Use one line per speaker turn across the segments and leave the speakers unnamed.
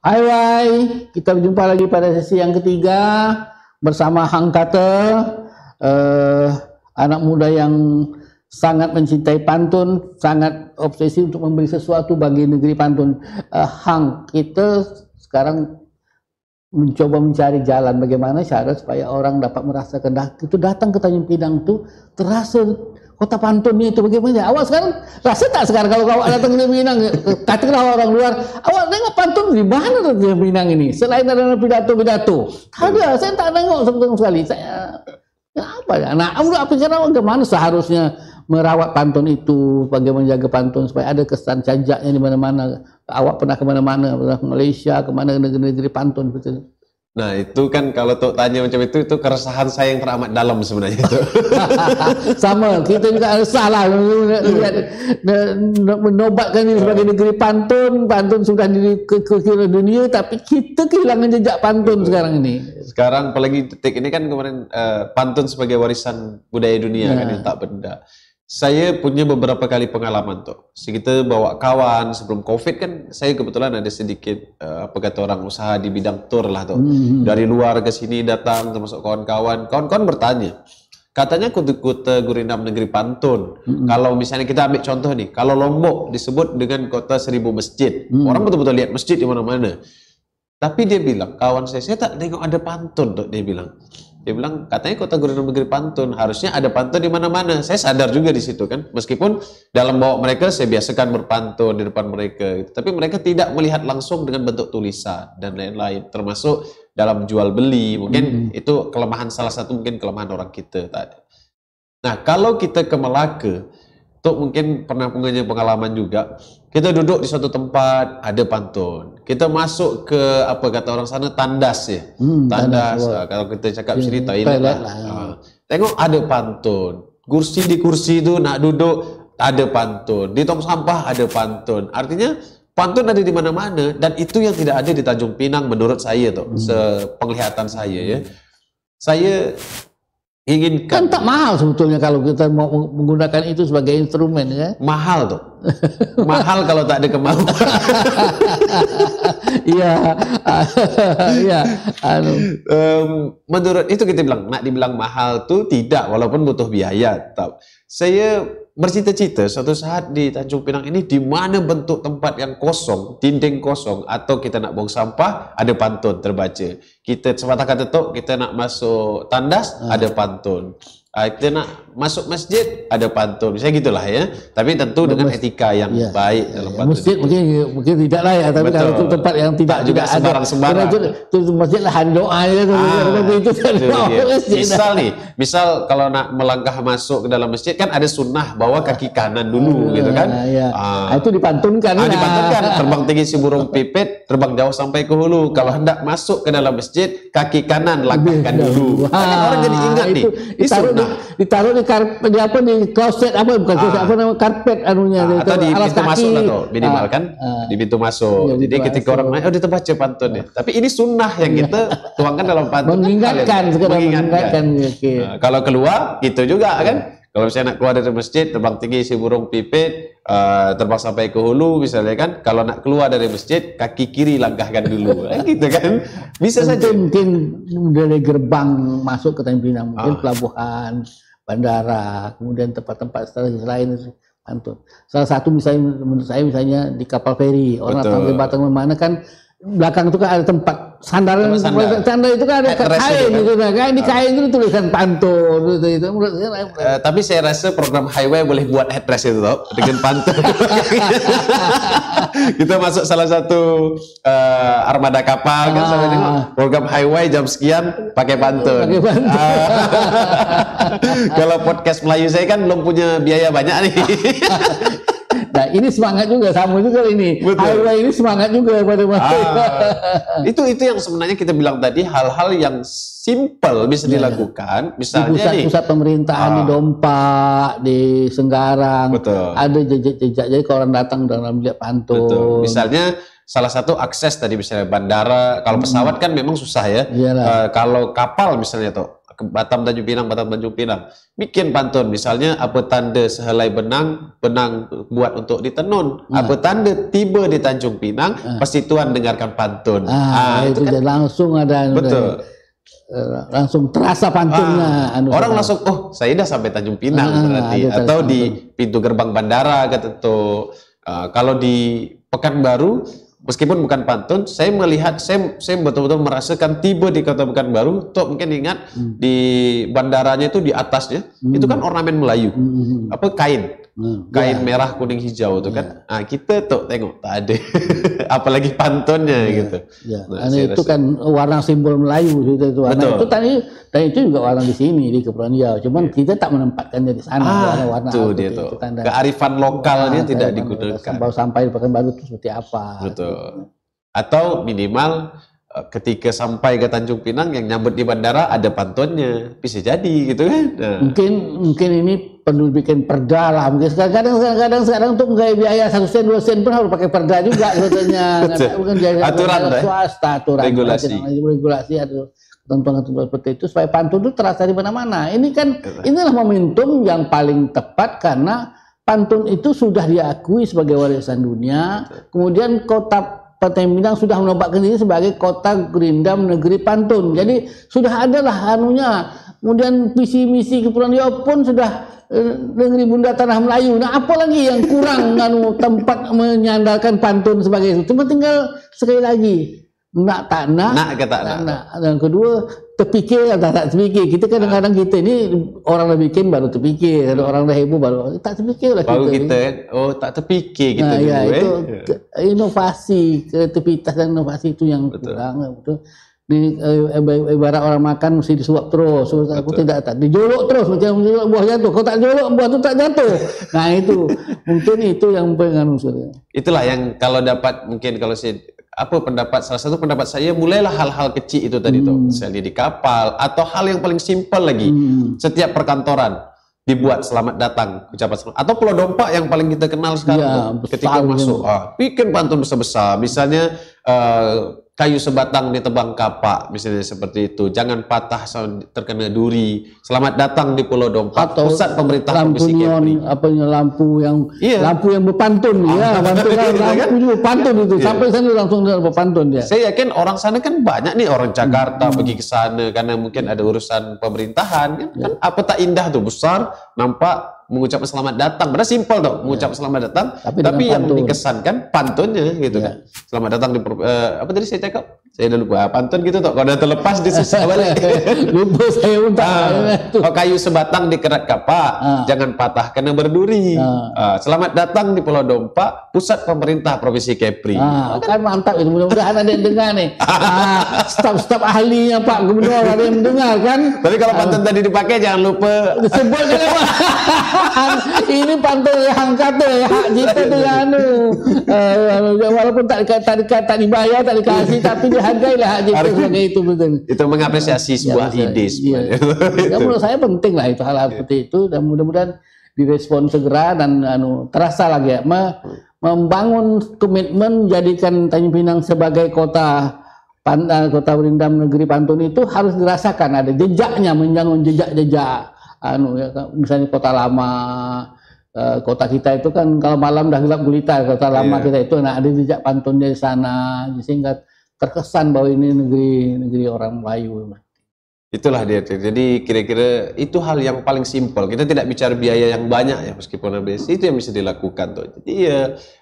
Hai, kita berjumpa lagi pada sesi yang ketiga bersama Hang Kate, anak muda yang sangat mencintai pantun, sangat obsesi untuk memberi sesuatu bagi negeri pantun. Hang, kita sekarang mencoba mencari jalan bagaimana cara supaya orang dapat merasakan itu datang ke Tanjung Pinang itu terasa kota pantunnya itu bagaimana. Awak sekarang rasa tak sekarang kalau awak datang ke Tanjung Pinang, katakanlah orang luar, awak tengok pantun di mana Tanjung Pinang ini selain ada pidato-pidato? Ada, saya tak tengok sama sekali. Saya apa ya? Nah, apa cara bagaimana seharusnya merawat pantun itu, bagaimana menjaga pantun supaya ada kesan cajaknya di mana-mana. Awak pernah ke mana-mana, pernah ke Malaysia, ke mana negeri-negeri pantun betul.
Nah, itu kan kalau Tok tanya macam itu keresahan saya yang teramat dalam sebenarnya itu.
Sama, kita juga salah menobatkan diri sebagai negeri pantun. Pantun sudah ke dunia, tapi kita kehilangan jejak pantun sekarang ini.
Sekarang apalagi detik ini kan kemarin pantun sebagai warisan budaya dunia kan yang tak benda. Saya punya beberapa kali pengalaman tuh. Kita bawa kawan sebelum COVID kan, saya kebetulan ada sedikit apa kata orang usaha di bidang tour lah tuh. Dari luar ke sini datang termasuk kawan-kawan. Kawan-kawan bertanya, katanya kota Gurinam negeri pantun. Kalau misalnya kita ambil contoh nih, kalau Lombok disebut dengan kota 1000 masjid. Orang betul-betul lihat masjid di mana-mana. Tapi dia bilang, kawan saya tak tengok ada pantun tuh, dia bilang. Dia bilang, katanya kota Gurinam negeri pantun, harusnya ada pantun di mana-mana. Saya sadar juga di situ kan, meskipun dalam bawa mereka saya biasakan berpantun di depan mereka, gitu. Tapi mereka tidak melihat langsung dengan bentuk tulisan dan lain-lain, termasuk dalam jual beli. Mungkin itu kelemahan, salah satu mungkin kelemahan orang kita tadi. Nah, kalau kita ke Melaka, Tok mungkin pernah punya pengalaman juga. Kita duduk di suatu tempat, ada pantun. Kita masuk ke apa kata orang sana tandas ya. Tandas. Kalau kita cakap sini toilet lah. Tengok ada pantun. Kursi di kursi itu nak duduk ada pantun. Di tong sampah ada pantun. Artinya pantun ada di mana-mana dan itu yang tidak ada di Tanjung Pinang menurut saya tuh. Sepenglihatan saya ya. Saya ingin
kan tak mahal sebetulnya kalau kita mau menggunakan itu sebagai instrumen ya.
Mahal tuh. Mahal kalau tak ada kemauan.
Iya. Iya.
Menurut itu kita bilang, nak dibilang mahal tuh tidak, walaupun butuh biaya. Saya bercita-cita suatu saat di Tanjung Pinang ini di mana bentuk tempat yang kosong, dinding kosong, atau kita nak buang sampah, ada pantun terbaca. Kita sepatah kata tok, kita nak masuk tandas, ada pantun. Kita nak masuk masjid, ada pantun. Misalnya gitulah ya. Tapi tentu dengan etika yang baik dalam pantun.
Masjid mungkin tidak lah ya, tapi betul. Kalau itu tempat yang tidak juga
sembarang-sembarang.
Itu masjid lah doa ya.
Misal kalau nak melangkah masuk ke dalam masjid kan ada sunnah bawa kaki kanan dulu gitu kan.
Itu dipantunkan.
Dipantunkan, terbang tinggi si burung pipit, terbang jauh sampai ke hulu. Kalau hendak masuk ke dalam masjid, kaki kanan langkahkan dulu. Kan orang jadi ingat nih.
Ditaruh di karpet, di kloset apa bukan kloset apa namanya, karpet anunya
atau di pintu masuk lah tuh minimal kan di pintu masuk. Jadi ketika orang naik dia terbaca pantun ya. Tapi ini sunnah yang kita tuangkan dalam pantun.
Mengingatkan.
Kalau keluar gitu juga kan. Kalau misalnya nak keluar dari masjid, terbang tinggi si burung pipit, terbang sampai ke hulu misalnya kan. Kalau nak keluar dari masjid, kaki kiri langkahkan dulu, gitu kan. Bisa saja. Mungkin
dari gerbang masuk ke Tanjung Pinang, mungkin pelabuhan, bandara, kemudian tempat-tempat lain pantun. Salah satu misalnya menurut saya misalnya di kapal feri, orang datang ke Batam mana kan. Belakang itu kan ada tempat sandal itu kan ada kain gitu kan. Di kain itu tulisan pantun itu.
Tapi saya rasa program highway boleh buat headrest itu toh dengan pantun. Kita masuk salah satu armada kapal kan sampai tengok program highway jam sekian pakai pantun. Kalau podcast Melayu saya kan belum punya biaya banyak nih.
Nah ini semangat juga, sama juga ini. Highway ini semangat juga pada
itu yang sebenarnya kita bilang tadi, hal-hal yang simple bisa dilakukan. Misalnya
di pusat pemerintahan di Dompak, di Senggarang, ada jejak-jejak. Jadi kalau orang datang dalam lihat pantun.
Misalnya salah satu akses tadi misalnya bandara, kalau pesawat kan memang susah ya. Kalau kapal misalnya tuh ke Batam Tanjung Pinang, Batam Tanjung Pinang. Bikin pantun, misalnya apa tanda sehelai benang, benang buat untuk ditenun. Apa tanda tiba di Tanjung Pinang, pasti Tuan dengarkan pantun.
Itu kan langsung ada.
Betul.
Langsung terasa pantunnya.
Orang langsung, oh saya dah sampai Tanjung Pinang berarti. Atau di pintu gerbang bandara kata tuh. Kalau di Pekanbaru, meskipun bukan pantun, saya melihat, saya betul-betul merasakan tiba di kota Pekanbaru. Tuh mungkin ingat di bandaranya itu di atasnya, itu kan ornamen Melayu, apa kain merah kuning hijau itu kan. Nah, kita tuh tengok tak ada, apalagi pantunnya gitu.
Nah, itu kan warna simbol Melayu itu warna. Itu tadi itu juga warna di sini di Kepulauan Riau. Cuman kita tak menempatkannya di sana warna-warna itu. Kearifan
lokalnya tidak digunakan.
Baru sampai di Pekanbaru itu seperti apa.
Betul. Atau minimal ketika sampai ke Tanjung Pinang yang nyambut di bandara ada pantunnya, bisa jadi gitu kan.
Mungkin ini perlu bikin perda lah. Mungkin kadang untuk menggaya biaya 1 sen 2 sen pun harus pakai perda juga sebetulnya. Bukan
aturan
swasta, aturan regulasi atau ketentuan seperti itu supaya pantun itu terasa di mana-mana. Ini kan inilah momentum yang paling tepat karena pantun itu sudah diakui sebagai warisan dunia. Kemudian kota Tanjung Pinang sudah menempatkan diri sebagai kota gerindam negeri pantun. Jadi sudah ada lah anunya. Kemudian visi misi Kepulauan Riau pun sudah negeri Bunda Tanah Melayu. Nah, apalagi yang kurang tempat menyandarkan pantun sebagai itu. Cuma tinggal sekali lagi nak tak nak. Dan kedua terpikir atau tak terpikir. Kita kadang-kadang kita ini orang dah bikin baru terpikir. Kalau orang dah heboh baru tak terpikir lah
baru
kita.
Tak terpikir kita dulu.
Itu inovasi, kreativitas dan inovasi itu yang kurang. Betul. Ibarat orang makan mesti disuap terus. Aku tidak dijolok terus macam buah jatuh. Kalau tak jolok buah tu tak jatuh. Nah itu mungkin itu yang pengen
Itulah yang kalau dapat mungkin kalau saya salah satu pendapat saya mulailah hal-hal kecil itu tadi tuh, misalnya di kapal atau hal yang paling simpel lagi, setiap perkantoran dibuat selamat datang ucapan selamat, atau Pulau Dompak yang paling kita kenal sekarang ketika masuk bikin pantun besar-besar, misalnya kayu sebatang ditebang kapak, misalnya seperti itu, jangan patah terkena duri, selamat datang di Pulau Dompak, atau pusat pemerintah provinsi Kepri.
Lampu yang berpantun lampu berpantun itu sampai sana langsung berpantun dia.
Saya yakin orang sana kan banyak nih orang Jakarta pergi ke sana karena mungkin ada urusan pemerintahan kan apa tak indah tuh, besar nampak mengucapkan selamat datang, padahal simpel tuh mengucapkan selamat datang, tapi yang dikesankan pantunnya gitu kan. Selamat datang di apa tadi saya cakap? Saya udah lupa pantun gitu tuh. Kalau udah terlepas disusah balik.
Lupa saya
kalau kayu sebatang dikerat kapak, jangan patah kena berduri. Selamat datang di Pulau Dompak, pusat pemerintah provinsi Kepri.
Kan mantap itu, mudah-mudahan ada yang dengar nih. Staf ahlinya Pak Gubernur ada yang mendengar kan.
Tapi kalau pantun tadi dipakai jangan lupa
disebut ini pantun yang kata hak kita tu walaupun tak dibayar, tak dikasih, tapi dihargailah hak kita sebagai itu betul.
Itu mengapresiasi sebuah ide sebenarnya.
Menurut saya penting lah itu hal-hal seperti itu, dan mudah-mudahan direspon segera dan terasa lagi ya, membangun komitmen menjadikan Tanjung Pinang sebagai kota berindam negeri pantun itu harus dirasakan ada jejaknya, menjangun jejak-jejak misalnya kota lama, kota kita itu kan kalau malam dah gelap gulita, kota lama kita itu ada jejak pantunnya di sana sehingga terkesan bahwa ini negeri orang Melayu.
Itulah dia. Jadi kira-kira itu hal yang paling simpel. Kita tidak bicara biaya yang banyak ya, meskipun ABS itu yang bisa dilakukan tuh. Jadi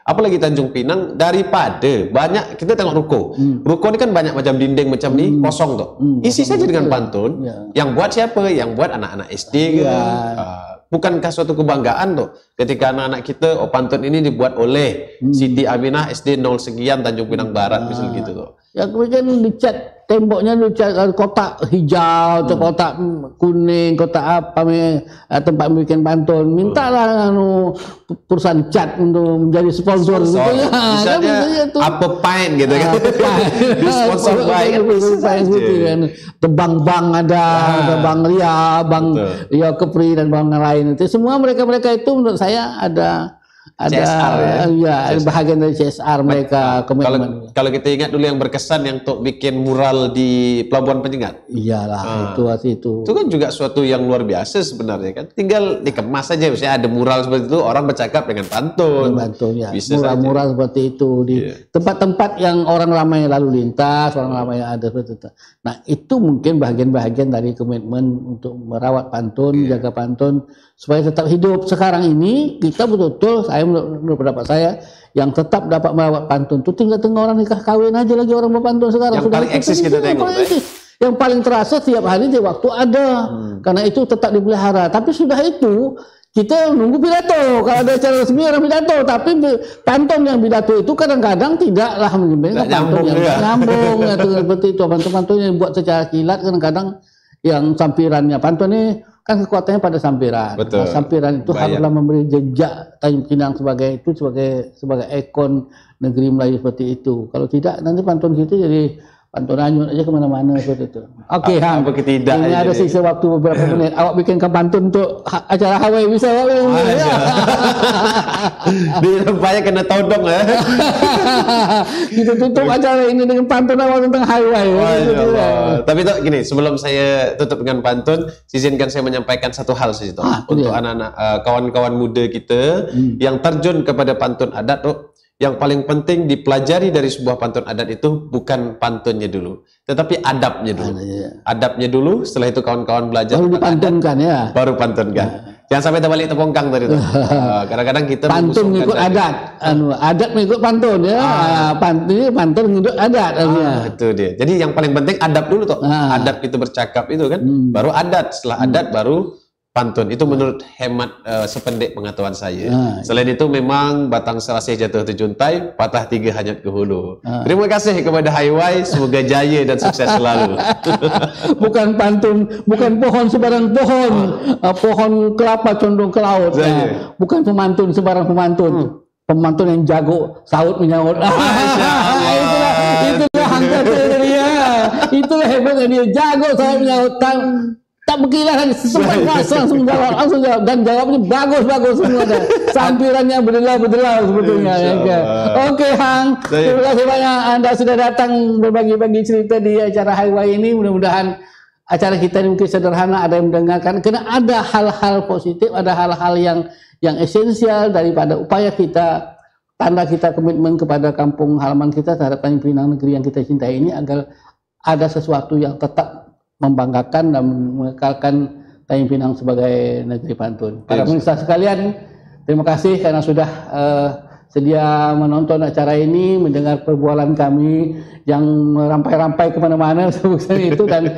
apalagi Tanjung Pinang, daripada banyak kita tengok ruko. Ruko ini kan banyak macam dinding macam ni kosong tuh. Isi saja dengan pantun. Yang buat siapa? Yang buat anak-anak SD ke. Bukankah suatu kebanggaan tuh ketika anak-anak kita pantun ini dibuat oleh Siti Aminah SD 0 sekian Tanjung Pinang Barat misalnya gitu tuh.
Ya kemudian dicat temboknya, dicat kotak hijau atau kotak kuning, kotak apa tempat bikin pantun. Mintalah perusahaan cat untuk menjadi sponsor gitu ya.
Misalnya apa paint gitu kan. Di sponsor baik kan.
Bank ada, Bank Ria, Bank Ria Kepri dan bank lain itu semua mereka itu menurut saya ada
CSR ya.
Bahagian dari CSR mereka.
Kalau kita ingat dulu yang berkesan yang untuk bikin mural di Pelabuhan Penyengat.
Iyalah, itu.
Itu kan juga suatu yang luar biasa sebenarnya kan. Tinggal dikemas saja, misalnya ada mural seperti itu, orang bercakap dengan pantun.
Ya. Mural-mural seperti itu di tempat-tempat yang orang ramai lalu lintas, orang ramai yang ada seperti itu. Nah, itu mungkin bagian-bagian dari komitmen untuk merawat pantun, jaga pantun supaya tetap hidup. Sekarang ini kita betul-betul, menurut pendapat saya, yang tetap dapat merawat pantun itu tinggal orang nikah kawin aja lagi orang berpantun sekarang.
Yang paling eksis kita tengok.
Yang paling terasa tiap hari di waktu ada, karena itu tetap dipelihara. Tapi sudah itu kita nunggu pidato. Kalau ada acara resmi orang pidato, tapi pantun yang pidato itu kadang-kadang tidaklah menyebenarkan pantun yang nyambung. Seperti itu pantun-pantun yang buat secara kilat kadang-kadang yang sampirannya pantun ini kan kekuatannya pada sampiran. Nah, sampiran itu haruslah memberi jejak Tanjung Pinang sebagai ikon negeri Melayu seperti itu. Kalau tidak nanti pantun kita jadi pantun anyut aja kemana-mana seperti itu. Oke, Hang. Ini ada sisa waktu beberapa menit. Awak bikinkan pantun untuk acara Hawaii bisa awak bikin.
Di tempatnya kena todong ya.
Kita tutup acara ini dengan pantun awak tentang Hawaii.
Tapi tuh gini, sebelum saya tutup dengan pantun, izinkan saya menyampaikan satu hal sih tuh untuk anak-anak kawan-kawan muda kita yang terjun kepada pantun adat tuh. Yang paling penting dipelajari dari sebuah pantun adat itu bukan pantunnya dulu, tetapi adabnya dulu. Adabnya dulu, setelah itu kawan-kawan belajar.
Baru dipantunkan ya.
Baru pantunkan. Jangan sampai terbalik tepongkang tadi itu. Kadang-kadang kita
pantun mengikut adat, adat mengikut pantun ya. Pantun mengikut adat.
Itu dia. Jadi yang paling penting adab dulu tuh. Adab itu bercakap itu kan, baru adat. Setelah adat baru pantun. Itu menurut hemat sependek pengetahuan saya. Selain itu memang batang serasih jatuh terjuntai, patah tiga hanyut ke hulu. Terima kasih kepada Hawaii, semoga jaya dan sukses selalu.
Bukan pantun, bukan pohon sebarang pohon, pohon kelapa condong ke laut. Bukan pemantun sebarang pemantun. Pemantun yang jago saut menyaut. Itulah hangkatnya dia. Itulah hebatnya dia, jago saut menyaut. Tak berkilah sempat langsung jawab dan jawabnya bagus semua dah. Sampirannya berdelau sebetulnya. Oke, Hang, terima kasih banyak Anda sudah datang berbagi-bagi cerita di acara Hawaii ini. Mudah-mudahan acara kita ini mungkin sederhana, ada yang mendengarkan, karena ada hal-hal positif, ada hal-hal yang esensial daripada upaya kita, tanda kita komitmen kepada kampung halaman kita terhadap Tanjung Pinang, negeri yang kita cintai ini, agar ada sesuatu yang tetap membanggakan dan mengekalkan Tanjung Pinang sebagai negeri pantun. Para pemirsa sekalian, terima kasih karena sudah sedia menonton acara ini, mendengar perbualan kami yang merampai-rampai kemana-mana seperti itu, dan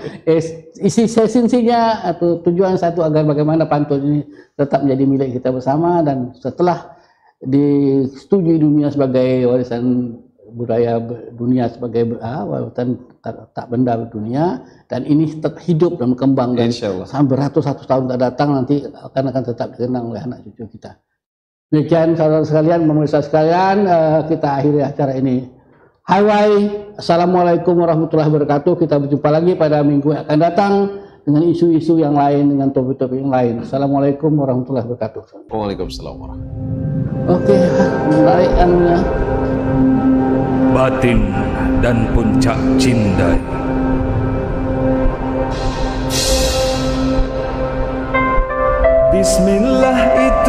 isi esensinya atau tujuan satu agar bagaimana pantun ini tetap menjadi milik kita bersama, dan setelah disetujui dunia sebagai warisan budaya dunia, sebagai warisan tak benda dunia, dan ini tetap hidup dan berkembang, dan sampai beratus-ratus tahun tak datang nanti akan tetap dikenang oleh anak cucu kita. Demikian saudara sekalian, pemirsa sekalian, kita akhiri acara ini. Hawaii, assalamualaikum warahmatullahi wabarakatuh. Kita berjumpa lagi pada minggu yang akan datang dengan isu-isu yang lain, dengan topik-topik yang lain. Assalamualaikum warahmatullahi wabarakatuh.
Waalaikumsalam warahmatullahi wabarakatuh.
Oke, menarik anunya.
Batin dan puncak cindai. Bismillah itu